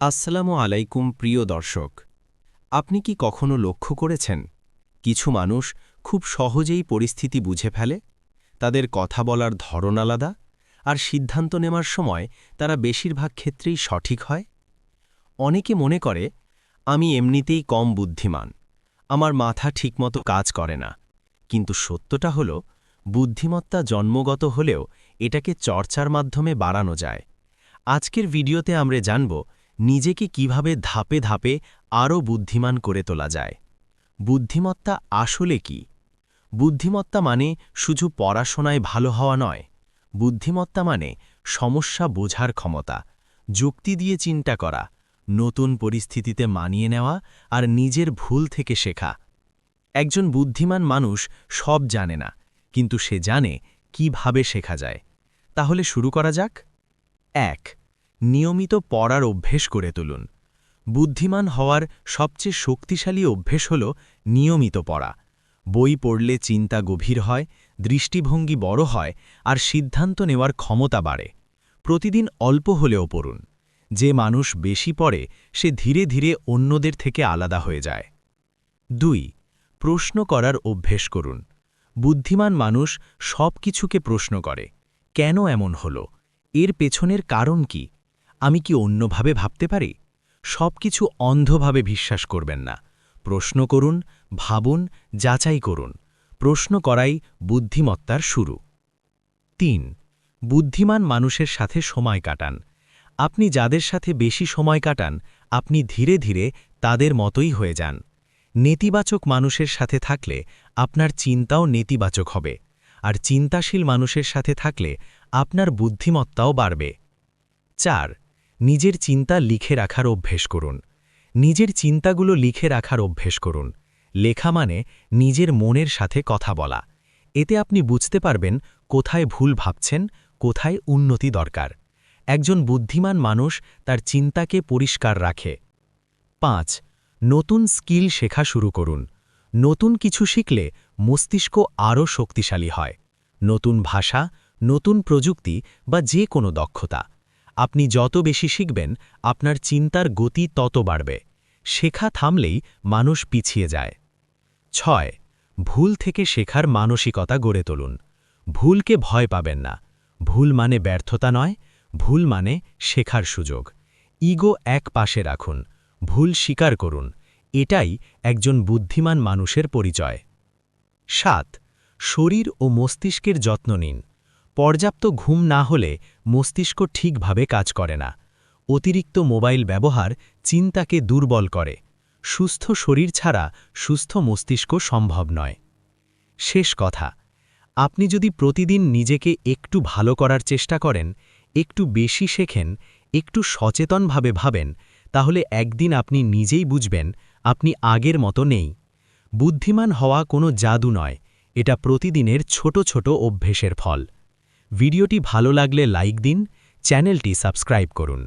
আসসালামু আলাইকুম প্রিয় দর্শক। আপনি কি কখনো লক্ষ্য করেছেন কিছু মানুষ খুব সহজেই পরিস্থিতি বুঝে ফেলে? তাদের কথা বলার ধরন আলাদা, আর সিদ্ধান্ত নেওয়ার সময় তারা বেশিরভাগ ক্ষেত্রেই সঠিক হয়। অনেকে মনে করে, আমি এমনিতেই কম বুদ্ধিমান, আমার মাথা ঠিকমতো কাজ করে না। কিন্তু সত্যটা হল, বুদ্ধিমত্তা জন্মগত হলেও এটাকে চর্চার মাধ্যমে বাড়ানো যায়। আজকের ভিডিওতে আমরা জানব নিজেকে কিভাবে ধাপে ধাপে আরও বুদ্ধিমান করে তোলা যায়। বুদ্ধিমত্তা আসলে কি? বুদ্ধিমত্তা মানে শুধু পড়াশোনায় ভালো হওয়া নয়। বুদ্ধিমত্তা মানে সমস্যা বোঝার ক্ষমতা, যুক্তি দিয়ে চিন্তা করা, নতুন পরিস্থিতিতে মানিয়ে নেওয়া আর নিজের ভুল থেকে শেখা। একজন বুদ্ধিমান মানুষ সব জানে না, কিন্তু সে জানে কিভাবে শেখা যায়। তাহলে শুরু করা যাক। ১. নিয়মিত পড়ার অভ্যেস করে তুলুন। বুদ্ধিমান হওয়ার সবচেয়ে শক্তিশালী অভ্যেস হল নিয়মিত পড়া। বই পড়লে চিন্তা গভীর হয়, দৃষ্টিভঙ্গি বড় হয় আর সিদ্ধান্ত নেওয়ার ক্ষমতা বাড়ে। প্রতিদিন অল্প হলেও পড়ুন। যে মানুষ বেশি পড়ে সে ধীরে ধীরে অন্যদের থেকে আলাদা হয়ে যায়। ২. প্রশ্ন করার অভ্যেস করুন। বুদ্ধিমান মানুষ সব কিছুকে প্রশ্ন করে। কেন এমন হলো? এর পেছনের কারণ কি? আমি কি অন্যভাবে ভাবতে পারি? সবকিছু অন্ধভাবে বিশ্বাস করবেন না। প্রশ্ন করুন, ভাবুন, যাচাই করুন। প্রশ্ন করাই বুদ্ধিমত্তার শুরু। ৩. বুদ্ধিমান মানুষের সাথে সময় কাটান। আপনি যাদের সাথে বেশি সময় কাটান, আপনি ধীরে ধীরে তাদের মতোই হয়ে যান। নেতিবাচক মানুষের সাথে থাকলে আপনার চিন্তাও নেতিবাচক হবে, আর চিন্তাশীল মানুষের সাথে থাকলে আপনার বুদ্ধিমত্তাও বাড়বে। ৪. নিজের চিন্তা লিখে রাখার অভ্যেস করুন। নিজের চিন্তাগুলো লিখে রাখার অভ্যেস করুন। লেখা মানে নিজের মনের সাথে কথা বলা। এতে আপনি বুঝতে পারবেন কোথায় ভুল ভাবছেন, কোথায় উন্নতি দরকার। একজন বুদ্ধিমান মানুষ তার চিন্তাকে পরিষ্কার রাখে। ৫. নতুন স্কিল শেখা শুরু করুন। নতুন কিছু শিখলে মস্তিষ্ক আরও শক্তিশালী হয়। নতুন ভাষা, নতুন প্রযুক্তি বা যে কোনো দক্ষতা। আপনি যত বেশি শিখবেন, আপনার চিন্তার গতি তত বাড়বে। শেখা থামলেই মানুষ পিছিয়ে যায়। ৬. ভুল থেকে শেখার মানসিকতা গড়ে তুলুন। ভুলকে ভয় পাবেন না। ভুল মানে ব্যর্থতা নয়, ভুল মানে শেখার সুযোগ। ইগো এক পাশে রাখুন, ভুল স্বীকার করুন। এটাই একজন বুদ্ধিমান মানুষের পরিচয়। ৭. শরীর ও মস্তিষ্কের যত্ন নিন। পর্যাপ্ত ঘুম না হলে মস্তিষ্ক ঠিকভাবে কাজ করে না। অতিরিক্ত মোবাইল ব্যবহার চিন্তাকে দুর্বল করে। সুস্থ শরীর ছাড়া সুস্থ মস্তিষ্ক সম্ভব নয়। শেষ কথা, আপনি যদি প্রতিদিন নিজেকে একটু ভালো করার চেষ্টা করেন, একটু বেশি শেখেন, একটু সচেতনভাবে ভাবেন, তাহলে একদিন আপনি নিজেই বুঝবেন আপনি আগের মতো নেই। বুদ্ধিমান হওয়া কোনো জাদু নয়, এটা প্রতিদিনের ছোট ছোট অভ্যেসের ফল। ভিডিওটি ভালো লাগলে লাইক দিন, চ্যানেলটি সাবস্ক্রাইব করুন।